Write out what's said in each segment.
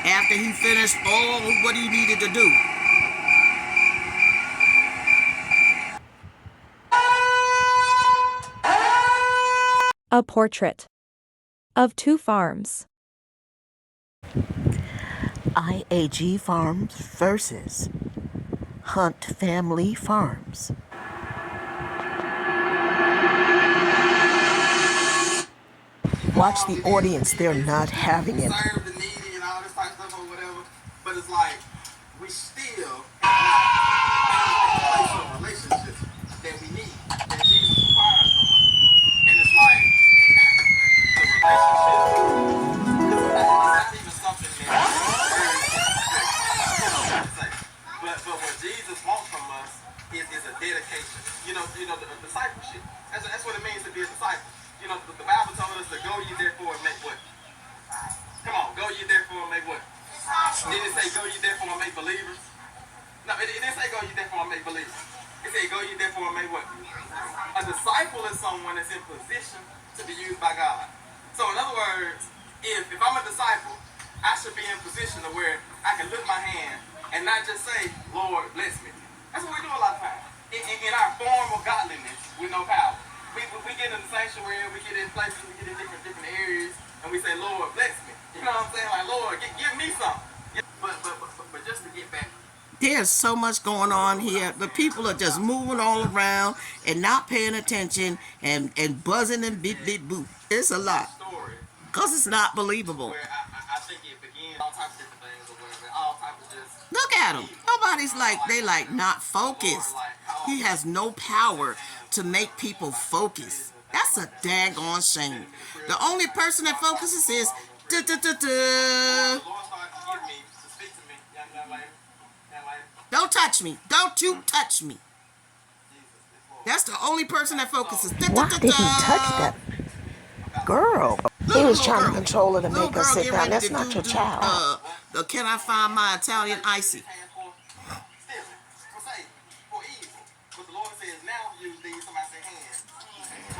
after he finished all what he needed to do. A portrait of two farms. IAG Farms versus Hunt Family Farms. Watch the audience, they're not having it. Serve the needy and all this type of stuff or whatever, but it's like we still have not found the place of relationships that we need, that Jesus requires from us. And it's like the relationship is not even something that but what Jesus wants from us is a dedication. You know, the discipleship. That's what it means to be a disciple. You know, the Bible told us to go ye therefore and make what? Come on, go ye therefore and make what? Didn't it say go ye therefore and make believers? No, it didn't say go ye therefore and make believers. It said go ye therefore and make what? A disciple is someone that's in position to be used by God. So in other words, if I'm a disciple, I should be in position to where I can lift my hand and not just say, Lord, bless me. That's what we do a lot of times. In our form of godliness with no power. We get in the sanctuary, we get in places, we get in different areas, and we say, Lord, bless me. You know what I'm saying? Like, Lord, give me something. But just to get back. There's so much going on here. The people are just moving all around and not paying attention and buzzing and beep, beep, boop. It's a lot. Because it's not believable. Where I think it begins, all types of different things or whatever, all types of just... Look at them. Nobody's like, they like not focused. He has no power to make people focus. That's a daggone shame. The only person that focuses is don't touch me. Don't you touch me. That's the only person that focuses. Why did he touch that girl? He was trying to control her to make her sit down. That's not your child. Can I find my Italian icy?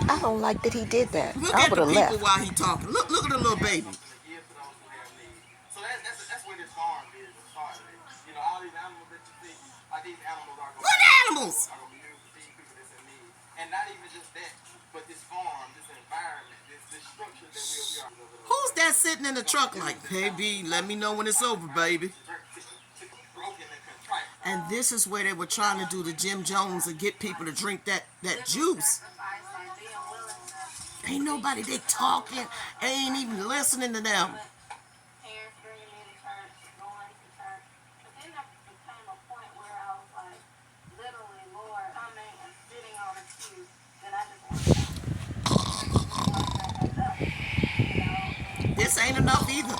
I don't like that he did that. Look I at would the have people left. while he talking. Look at the little baby. So that's where this farm is started. You know, all these animals that you see, like these animals are going What animals? Are going to be used to feed people that's in need. And not even just that, but this farm, this environment, this structure that we are. Who's that sitting in the truck like, hey B, let me know when it's over, baby? And this is where they were trying to do the Jim Jones and get people to drink that juice. Ain't nobody, they talking, ain't even listening to them. This ain't enough either.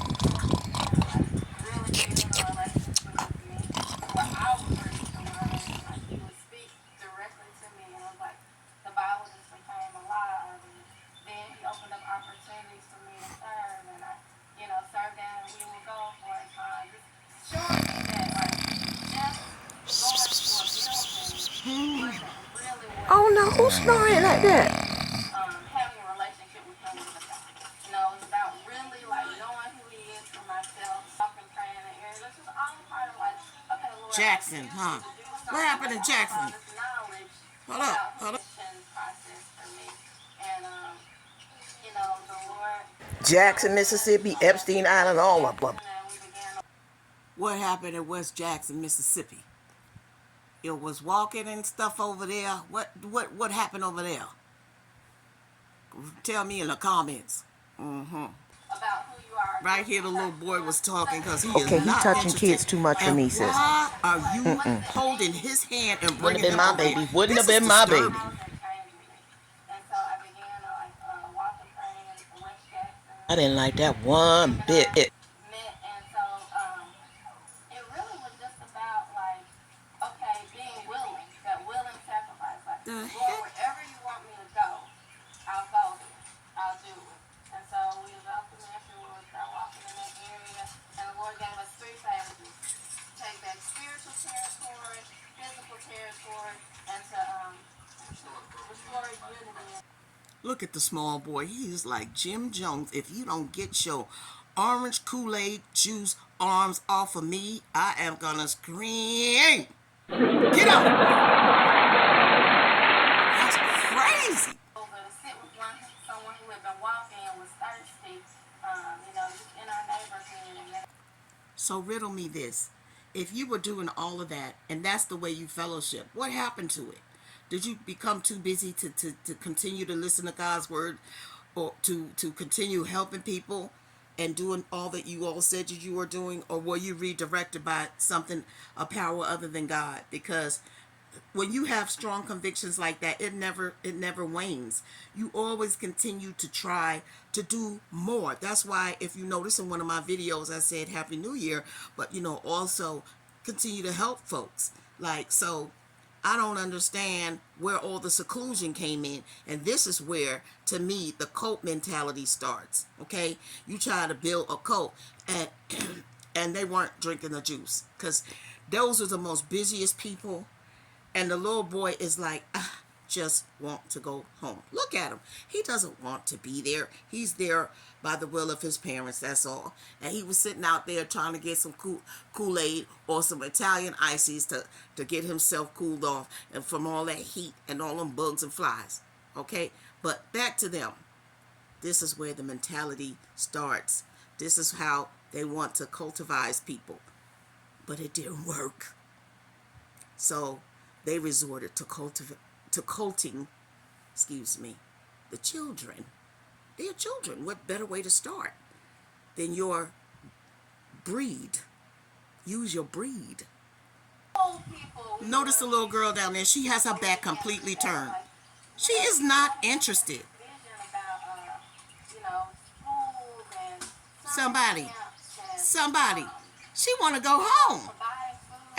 Oh no, who's snoring like that? Having a relationship with him is about. You know, it's about really like knowing who he is for myself, talking, praying in the area. This is all part of like, okay, Lord, Jackson, huh? What happened in Jackson? Hold up, hold up. Jackson, Mississippi, Epstein Island, all of them. What happened in West Jackson, Mississippi? It was walking and stuff over there. What happened over there? Tell me in the comments. Right here, the little boy was talking because he is not touching interested. kids too much for me, sis. Why are you holding his hand and bringing him my over baby. here? Wouldn't This have been is my disturbing. baby. I didn't like that one bit. The heck? Wherever you want me to go, I'll go there. I'll do it. And so we left the mansion, we would start walking in that area, and the Lord gave us three phases. Take back spiritual territory, physical territory, and to restore unity. Look at the small boy. He's like Jim Jones. If you don't get your orange Kool-Aid juice arms off of me, I am gonna scream. Get up! That's crazy. Over to sit with someone who had been walking and was thirsty, just in our neighborhood. So riddle me this. If you were doing all of that and that's the way you fellowship, what happened to it? Did you become too busy to continue to listen to God's word, or to continue helping people and doing all that you all said that you were doing? Or were you redirected by something, a power other than God? Because when you have strong convictions like that, it never wanes. You always continue to try to do more. That's why, if you notice in one of my videos, I said Happy New Year, but also continue to help folks. Like, so I don't understand where all the seclusion came in. And this is where, to me, the cult mentality starts. Okay, you try to build a cult, and and they weren't drinking the juice, because those are the most busiest people. And the little boy is like, just want to go home. Look at him. He doesn't want to be there. He's there by the will of his parents, that's all. And he was sitting out there trying to get some Kool-Aid or some Italian ices to get himself cooled off and from all that heat and all them bugs and flies. Okay? But back to them. This is where the mentality starts. This is how they want to cultivize people. But it didn't work. So they resorted to culting, the children. They are children. What better way to start than your breed? Use your breed. Notice the little girl down there. She has her back completely turned. She is not interested. Somebody. She want to go home.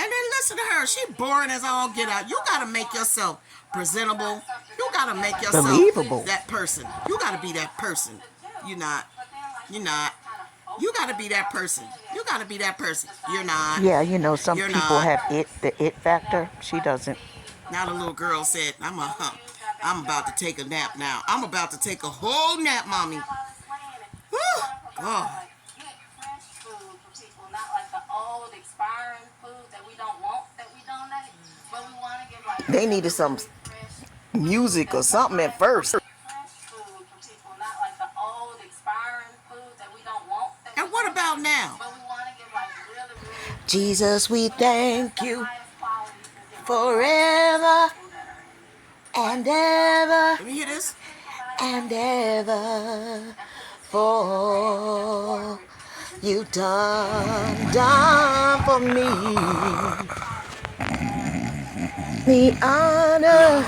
And then listen to her. She boring as all get out. You got to make yourself presentable. You got to make yourself believable. That person. You got to be that person. You're not. You got to be that person. You got to be that person. You're not. Yeah, some You're people not. have the it factor. She doesn't. Now the little girl said, I'm about to take a nap now. I'm about to take a whole nap, mommy. Whew. Oh. They needed some music or something at first. And what about now? Jesus, we thank you forever and ever Let me hear this. and ever for you done for me. The honor,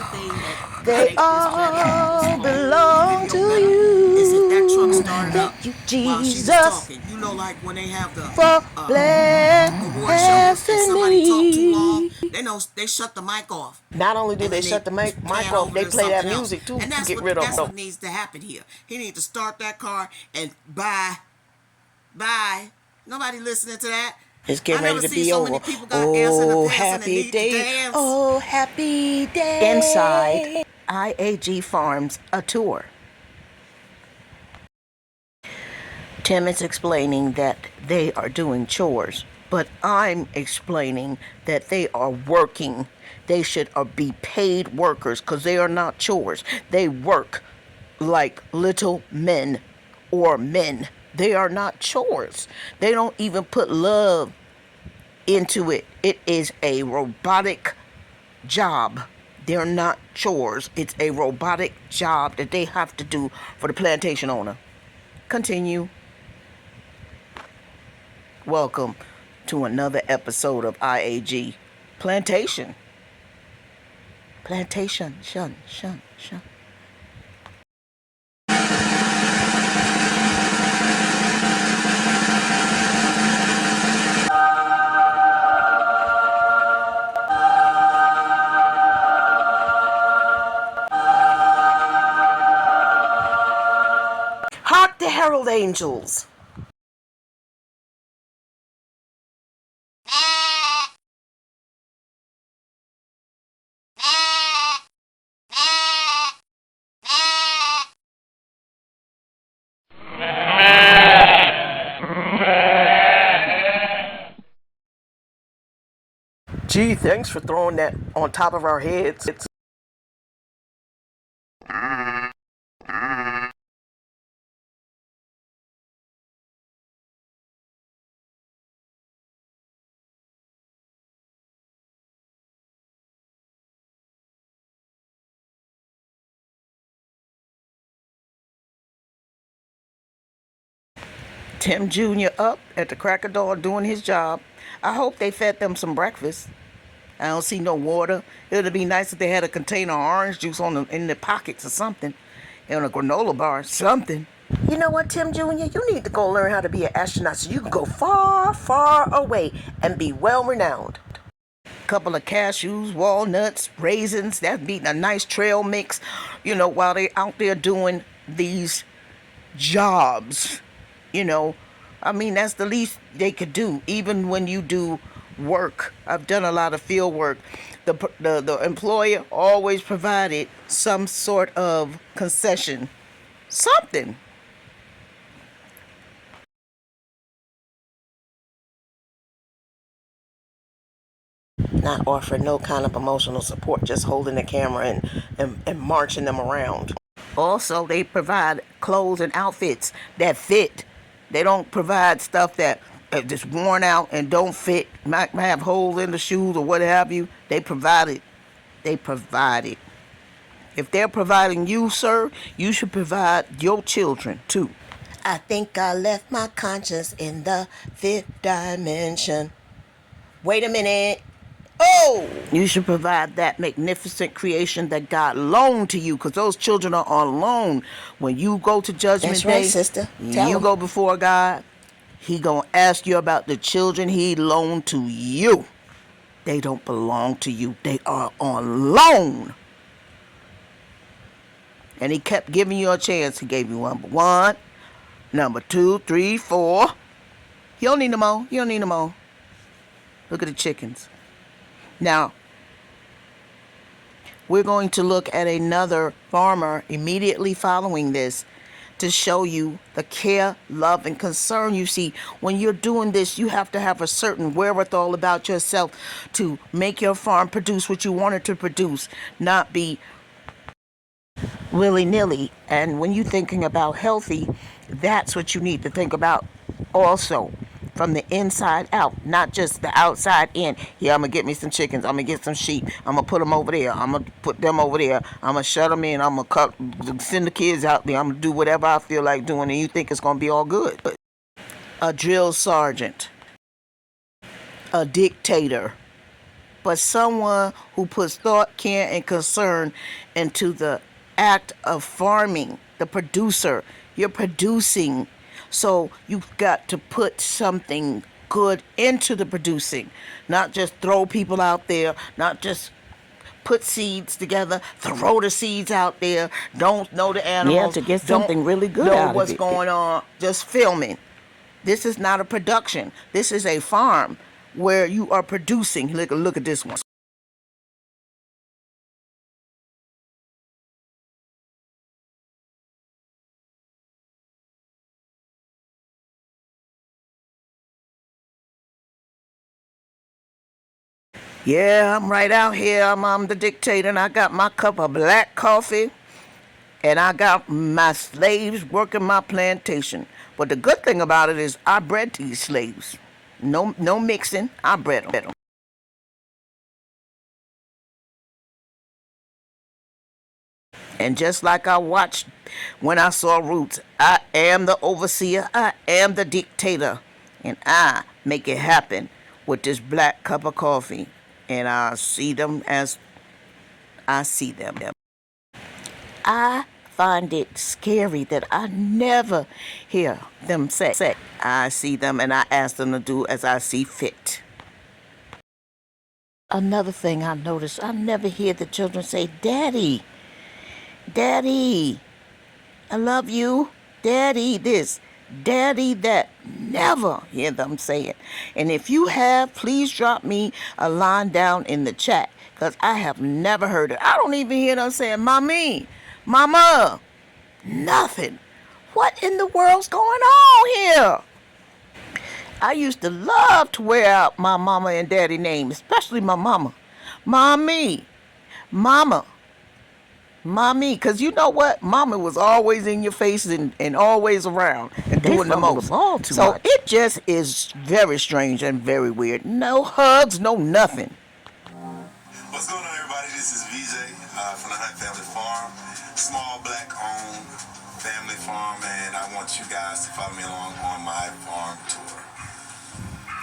they all belong to you. Is it that truck started up Thank you, while she was Jesus, talking? Like when they have the for award show and somebody talk too blessing long, me. they know they shut the mic off. Not only do they shut the mic off, they play that music too And to get rid of that's them. what needs to happen here. He needs to start that car and bye. Nobody listening to that. It's getting ready to be so over. Many people got ants in the Oh, pants and they happy need day. to dance. Oh, happy day. Inside IAG Farms, a tour. Tim is explaining that they are doing chores, but I'm explaining that they are working. They should be paid workers because they are not chores. They work like little men or men. They are not chores. They don't even put love into it. It is a robotic job. They're not chores. It's a robotic job that they have to do for the plantation owner. Continue. Welcome to another episode of IAG Plantation. Plantation. Shun. Hark the herald angels. Gee, thanks for throwing that on top of our heads. Tim Jr. up at the crack of dawn doing his job. I hope they fed them some breakfast. I don't see no water. It would be nice if they had a container of orange juice in their pockets or something. And a granola bar, something. You know what, Tim Jr.? You need to go learn how to be an astronaut so you can go far, far away and be well renowned. Couple of cashews, walnuts, raisins. That's beating a nice trail mix, while they out there doing these jobs. That's the least they could do. Even when you do work, I've done a lot of field work. The employer always provided some sort of concession, something. Not offering no kind of emotional support, just holding the camera and marching them around. Also, they provide clothes and outfits that fit. They don't provide stuff that just worn out and don't fit, might have holes in the shoes or what have you. They provide it. They provide it. If they're providing you, sir, you should provide your children too. I think I left my conscience in the fifth dimension. Wait a minute. Oh! You should provide that magnificent creation that God loaned to you, because those children are on loan. When you go to Judgment That's Day, right, sister. Tell you him. go before God, He gonna ask you about the children He loaned to you. They don't belong to you. They are on loan. And He kept giving you a chance. He gave you number 1, number 2, 3, 4. You don't need no more. You don't need no more. Look at the chickens. Now, we're going to look at another farmer immediately following this to show you the care, love, and concern. You see, when you're doing this, you have to have a certain wherewithal about yourself to make your farm produce what you want it to produce, not be willy-nilly. And when you're thinking about healthy, that's what you need to think about also. From the inside out, not just the outside in. Yeah, I'm going to get me some chickens. I'm going to get some sheep. I'm going to put them over there. I'm going to put them over there. I'm going to shut them in. I'm going to send the kids out there. I'm going to do whatever I feel like doing, and you think it's going to be all good. But a drill sergeant, a dictator, but someone who puts thought, care, and concern into the act of farming, the producer. You're producing. So you've got to put something good into the producing, not just throw people out there, not just put seeds together, throw the seeds out there, don't know the animals, to get something really good know out of what's it. going on, just filming. This is not a production. This is a farm where you are producing. Look at this one. Yeah, I'm right out here. I'm the dictator, and I got my cup of black coffee, and I got my slaves working my plantation. But the good thing about it is I bred these slaves. No mixing. I bred them. And just like I watched when I saw Roots, I am the overseer. I am the dictator. And I make it happen with this black cup of coffee. And I see them as I see them. I find it scary that I never hear them say, I see them and I ask them to do as I see fit. Another thing I noticed, I never hear the children say, Daddy, Daddy, I love you, Daddy this, Daddy that. Never hear them say it. And if you have, please drop me a line down in the chat, because I have never heard it. I don't even hear them saying, Mommy, Mama, nothing. What in the world's going on here? I used to love to wear out my mama and daddy name, especially my mama. Mommy, mama, mommy. Because you know what? Mama was always in your face and always around and They doing the fumble the most. ball too So much. it just is very strange and very weird. No hugs, no nothing. What's going on, everybody? This is VJ from the Hunt Family Farm. Small black-owned family farm, and I want you guys to follow me along on my farm tour.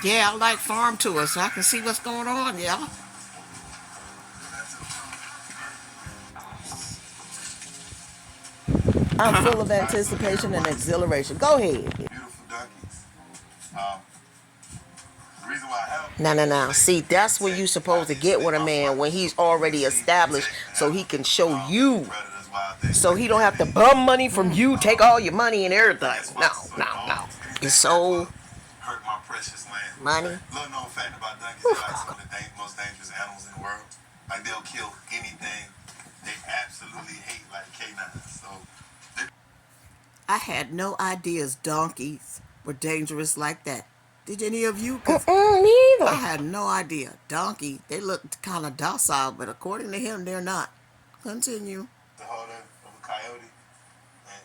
Yeah, I like farm tours so I can see what's going on, yeah. I'm full of anticipation and exhilaration. Go ahead. Beautiful donkeys. Um, the reason why I have No, no, no. they See, that's when protect, you're supposed to get obviously, with a my man when fluffs. he's already See, established protect so he them can show from you. predators, wild things So like he don't that. have to bum money from you, take all your money and everything. Yes, No, foxes or no, no. dogs, It's anything that so will hurt my precious land. money. Little known fact about donkeys, they're like some of the most dangerous animals in the world. Like they'll kill anything. They absolutely hate like canines. So I had no ideas donkeys were dangerous like that. Did any of you? Because I Neither. had no idea. Donkey, they look kind of docile, but according to him, they're not. Continue. the holder of a coyote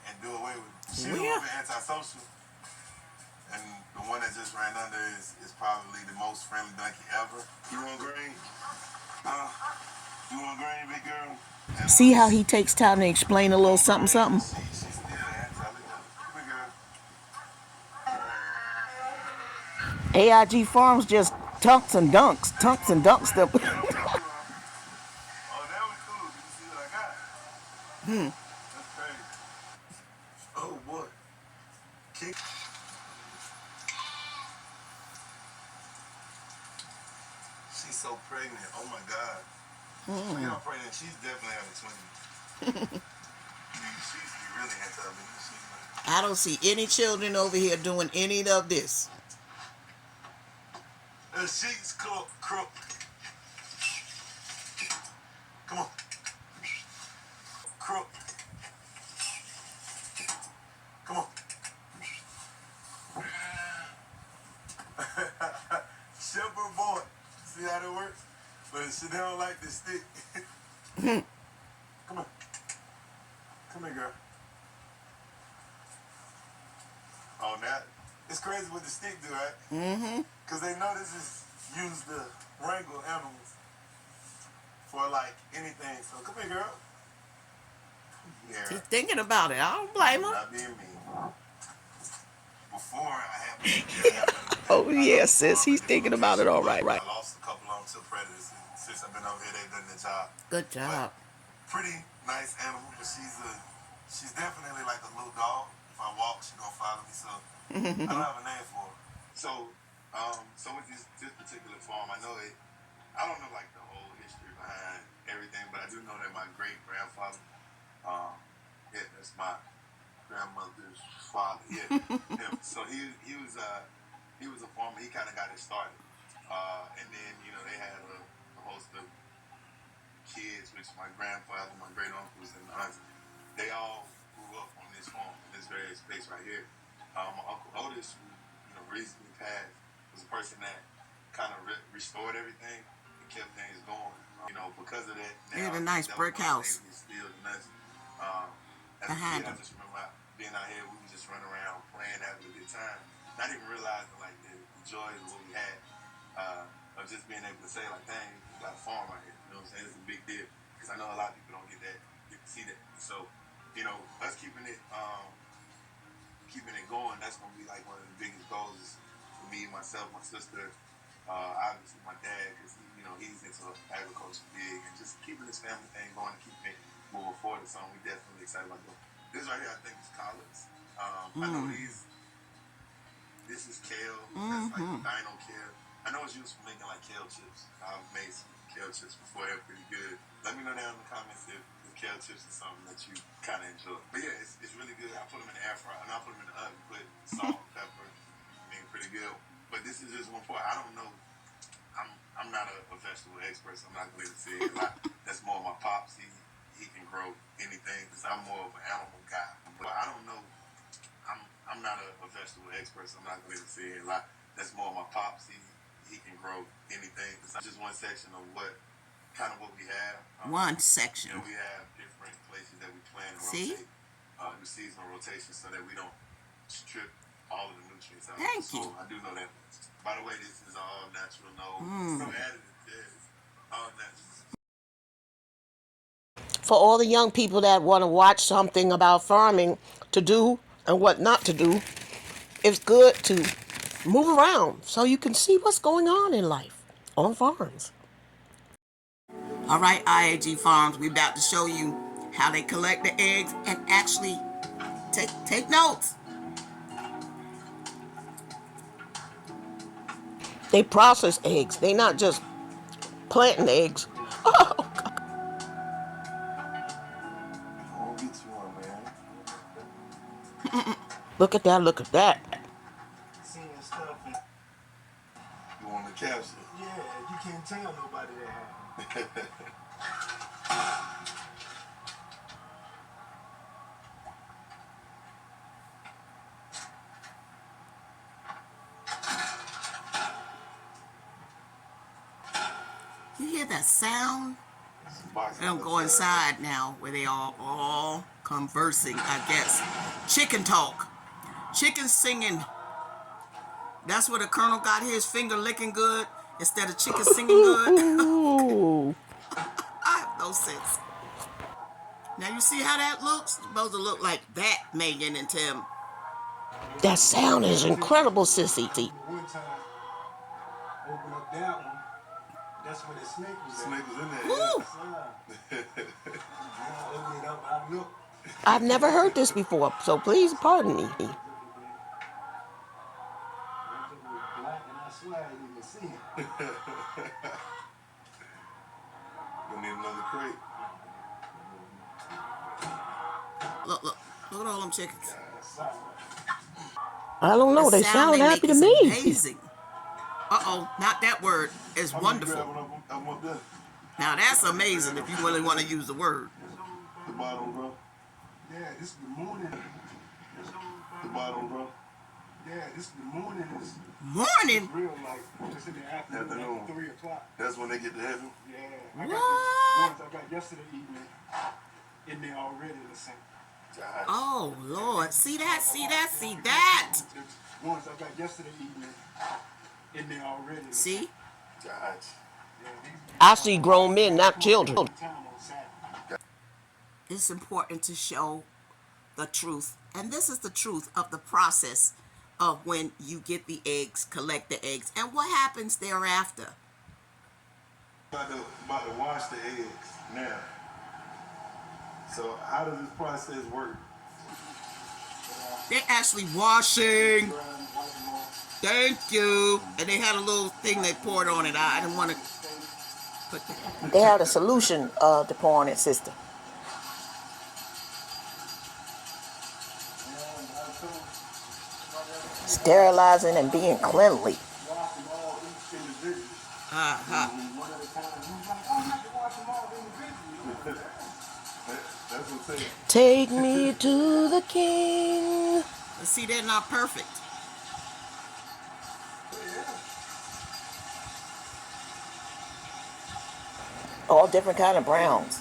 and do away with it. She's a little Where? bit antisocial. And the one that just ran under is probably the most friendly donkey ever. You want green? You want green, big girl? And See how he takes time to explain a little something, something? she's still intelligent. Big girl. AIG Farms just tunks and dunks them. Oh, that was cool. Did you see what I got? That's crazy. Oh, boy. King. She's so pregnant. Oh, my God. Look how pregnant. She's definitely having twins. She's really intelligent. She's like, I don't see any children over here doing any of this. the sheets crook. Come on. Crook. Come on. Shepherd boy. See how that works? But she don't like the stick. Come on. Come here, girl. Oh, now it's crazy what the stick do, right? Mm-hmm. Because they know this is used to wrangle animals for like anything. So come here, girl. Yeah. He's thinking about it. I don't blame him. Not being mean. Before I Oh, yeah, sis. He's thinking about it all right. I lost a couple on to predators. And since I've been over here, they've done their job. Good job. Pretty nice animal, but she's definitely like a little dog. If I walk, she gonna follow me. So I don't have a name for her. So with this particular farm, I know it. I don't know like the whole history behind everything, but I do know that my great grandfather, that's my grandmother's father. Yeah, him. So he was a farmer. He kind of got it started, and then they had a host of kids, which my grandfather, my great uncles, and aunts, they all grew up on this farm, in this very space right here. My uncle Otis, who recently passed, was a person that kind of restored everything and kept things going. Because of that, They now had a nice that brick was one of the house things we still nuts. As a behind kid, I him. just remember being out here, we would just run around playing, having a good time, not even realizing like the joy of what we had, of just being able to say like, dang, we got a farm out here. You know what I'm saying? It's a big deal because I know a lot of people don't get to see that. So, us keeping it going, that's gonna be like one of the biggest goals is for me, myself, my sister, obviously my dad, because he's into agriculture big, and just keeping this family thing going and keeping it moving forward is something we definitely excited about doing. This right here, I think, is collards. I know this is kale. That's like dino kale. I know it's used for making like kale chips. I've made some kale chips before. They're pretty good. Let me know down in the comments if kale chips is something that you kind of enjoy. But yeah, it's really good. I put them in the air fryer, and I put them in the oven. Put salt, pepper, pretty good. But this is just one part. I don't know. I'm not a vegetable expert, so I'm not going to say a lot. That's more of my pops. He can grow anything because I'm more of an animal guy. But I don't know. I'm not a vegetable expert, so I'm not going to say a lot. that's more my pops. He can grow anything. It's not just one section of what we have. One section. You know, we have different places that we plan to See? rotate, do seasonal rotation, so that we don't strip all of the nutrients out. Thank so you. I do know that. By the way, this is all natural. No additive. Yes, all natural. For all the young people that want to watch something about farming to do and what not to do, it's good to move around so you can see what's going on in life on farms. All right, IAG Farms, we're about to show you how they collect the eggs and actually take notes. They process eggs. They not just planting eggs. I won't get you one, man. Look at that, look at that. Seeing stuff. You want the capsule? Yeah, you can't tell nobody that. You hear that sound? They'll go inside now where they are all conversing, I guess. Chicken talk. Chicken singing. That's where the Colonel got his finger licking good instead of chicken singing good. Ooh. I have no sense. Now you see how that looks? It's supposed to look like that, Megan and Tim. That sound is incredible, sissy. One time, open up that one. That's where the snake was at. Snake was in there. Woo! Yeah. Open it up, I look. I've never heard this before, so please pardon me. Black, and I swear I didn't even see it. Gonna need another crate. Look at all them chickens. I don't know, The they sound they happy make to is me. amazing. Uh-oh, not that word. It's wonderful. Now that's amazing if you really want to use the word. The bottom, bro. Yeah, this is the morning. The bottom, bro. Yeah, this is the morning. Morning? Real life. Just in the afternoon. Like 3 o'clock. That's when they get to heaven? Yeah. What? I got yesterday evening in there already the same. Oh, Lord. See that? See that? See that? Once I got yesterday evening in there already. See? Gosh. I see grown men, not children. It's important to show the truth. And this is the truth of the process of when you get the eggs, collect the eggs, and what happens thereafter. About to wash the eggs now. So how does this process work? They're actually washing. Thank you. And they had a little thing they poured on it. I didn't want to put that. They had a solution to pour on it, sister. Sterilizing and being cleanly. Take me to the king. But see, they're not perfect. All different kind of browns.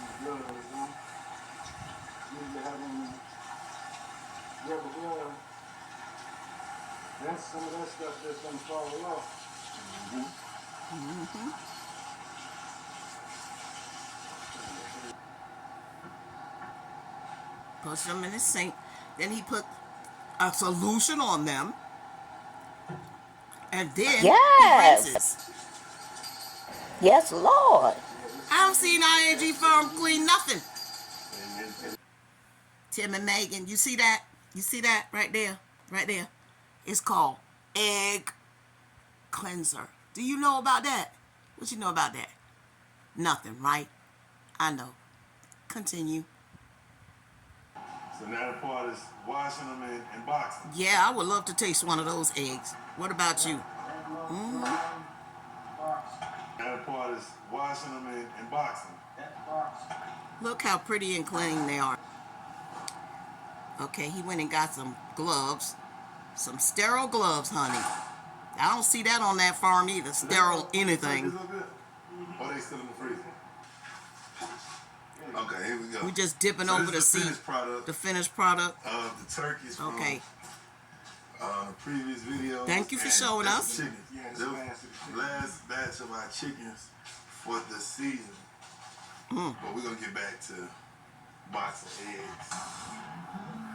That's some of that stuff that's gonna fall off. Puts them in the sink. Then he put a solution on them. And then Yes. he rinses. Yes, Lord. I don't see an IAG Farm clean nothing. Tim and Megan, you see that? You see that right there? Right there. It's called egg cleanser. Do you know about that? What you know about that? Nothing, right? I know. Continue. So now the part is washing them and boxing. Yeah, I would love to taste one of those eggs. What about you? Now the part is washing them and boxing. Look how pretty and clean they are. Okay, he went and got some gloves. Some sterile gloves, honey. I don't see that on that farm either. Sterile anything. Or they still in the freezer? Okay, here we go. We just dipping So over this to is see finished product the finished product. of the turkeys from Okay. the previous video. Thank you for showing us. Chicken. The last batch of our chickens for the season. But we're gonna get back to box of eggs.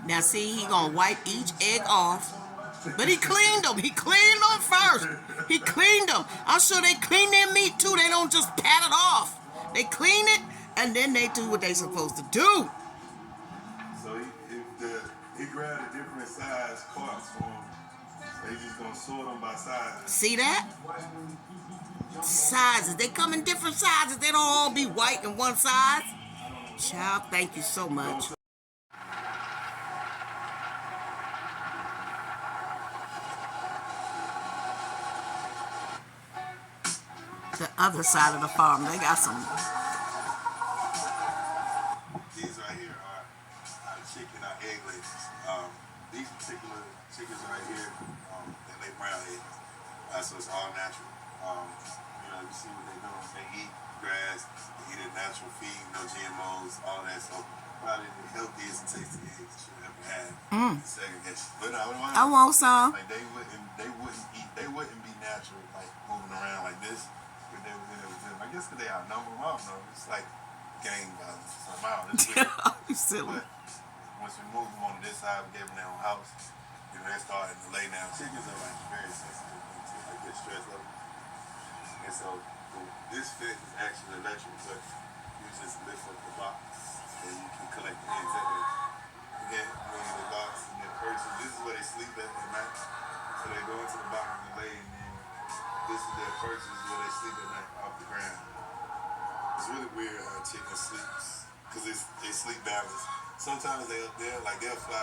Now see, he gonna wipe each egg off. But he cleaned them. He cleaned them first. He cleaned them. I'm sure they clean their meat too. They don't just pat it off. They clean it and then they do what they supposed to do. So he grabbed a different size carts for them. They just gonna sort them by size. See that? Sizes. They come in different sizes. They don't all be white in one size. Child, thank you so much. The other side of the farm, they got some. These right here are our chicken, our egg layers. These particular chickens right here, they lay brown eggs. So it's all natural. You see what they do. They eat grass, they eat a natural feed, no GMOs, all that. So probably the healthiest and tastiest eggs you should ever have. Segregation. But I want some. like they wouldn't be natural, like moving around like this. If they was in there with them. I guess because they outnumber them. I don't know. It's like gang violence or something. I don't know. It's weird. You silly. But once we move them on this side, we gave them their own house. They're starting to lay down. Chickens are like very sensitive to like their stress level. And so this fit is actually electric, but you just lift up the box and you can collect the eggs that way. Again, going in the box and then purchase. This is where they sleep at night. So they go into the box and they lay, and then this is their purchase where they sleep at night off the ground. It's really weird how chicken sleeps because they sleep balanced. Sometimes they'll fly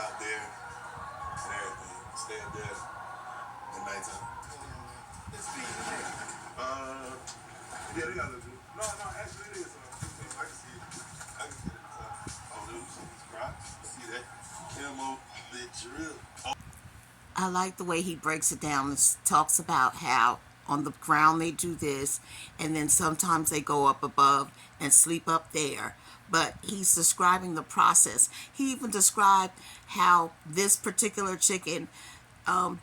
out there and everything. Stay up there at nighttime. Yeah, they got a little bit. No, actually it is. I can see it. I can see it. Oh, those crops. See that? Camo, the drill. Oh. I like the way he breaks it down and talks about how on the ground they do this and then sometimes they go up above and sleep up there. But he's describing the process. He even described how this particular chicken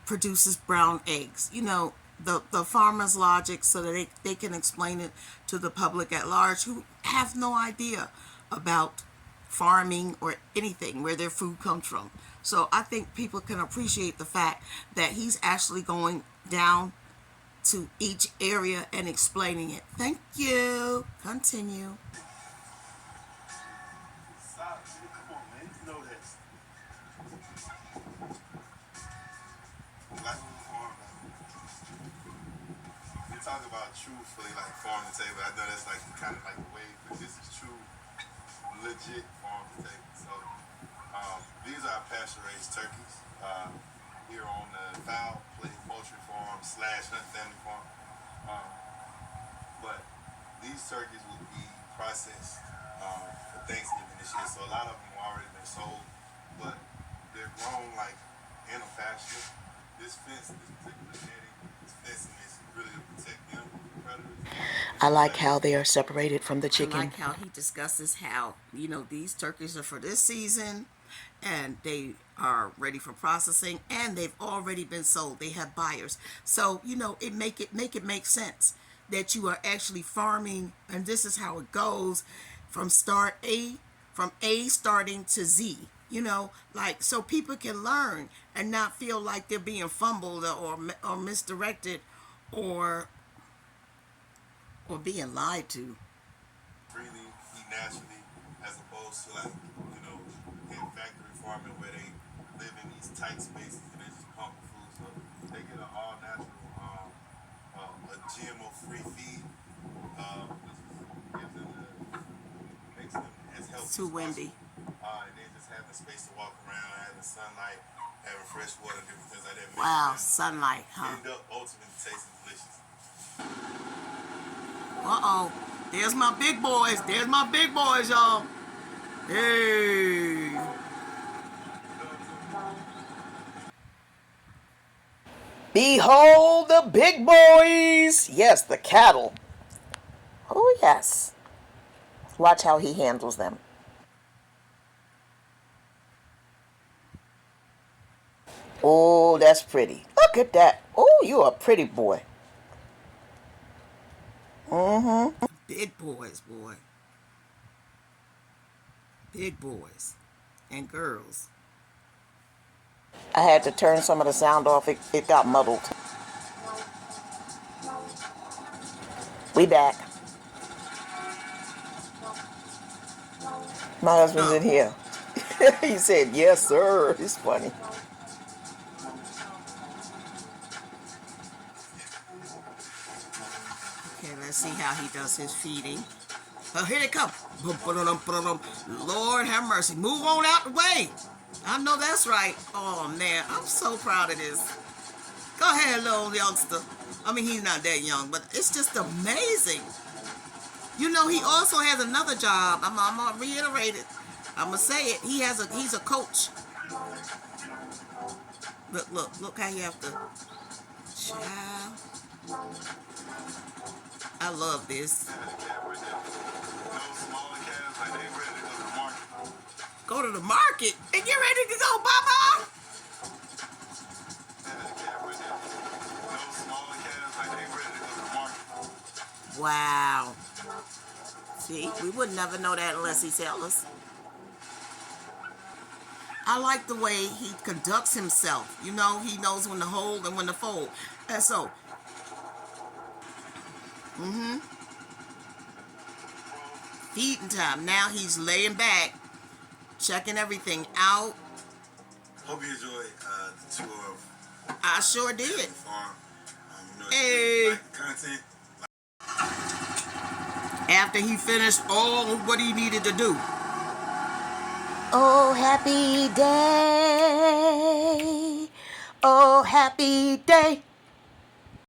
produces brown eggs. You know, the farmer's logic so that they can explain it to the public at large who have no idea about farming or anything, where their food comes from. So I think people can appreciate the fact that he's actually going down to each area and explaining it. Thank you. Continue. Stop, come on, man. You know that. Like farm, you talk about truthfully, like farm to table. I know that's like kind of like the way, but this is true, legit farm to table. So these are pasture-raised turkeys here on the Fowl Play Poultry Farm / Hunt Family Farm. But these turkeys will be processed for Thanksgiving this year. So a lot of them have already been sold, but they're grown like in a pasture. This fence, this particular netting, this fencing is really to protect them from predators. I like how they are separated from the I chicken. like how he discusses how, you know, these turkeys are for this season and they are ready for processing and they've already been sold. They have buyers. So, you know, it make it sense that you are actually farming, and this is how it goes from A starting to Z. You know, like, so people can learn and not feel like they're being fumbled or misdirected or being lied to. Freely, eat naturally, as opposed to like, in factory farming where they live in these tight spaces and they just pump food. So they get an all natural, a GMO-free feed, which gives them makes them as healthy It's too as windy. possible. And then just having space to walk around, having sunlight, having fresh water, different things like that. Wow, sunlight, huh? End up ultimately tasting delicious. Uh-oh. There's my big boys. There's my big boys, y'all. Hey. Behold the big boys. Yes, the cattle. Oh, yes. Watch how he handles them. Oh, that's pretty. Look at that. Oh, you're a pretty boy. Mm-hmm. Big boys, boy. Big boys and girls. I had to turn some of the sound off. It got muddled. We back. My husband's in No. here. He said, yes, sir. It's funny. Okay, let's see how he does his feeding. Oh, here they come. Lord have mercy. Move on out the way. I know that's right. Oh, man. I'm so proud of this. Go ahead, little youngster. I mean, he's not that young, but it's just amazing. You know, he also has another job. I'm going to reiterate it. I'm going to say it. He's a coach. Look how you have to. Child. I love this. Go to the market and get ready to go, Baba. Wow. See, we would never know that unless he tells us. I like the way he conducts himself. You know, he knows when to hold and when to fold. And so, feeding time. Now he's laying back, checking everything out. Hope you enjoyed the tour of I sure the did. farm. Hey. Like the content. After he finished all what he needed to do. Oh, happy day. Oh, happy day.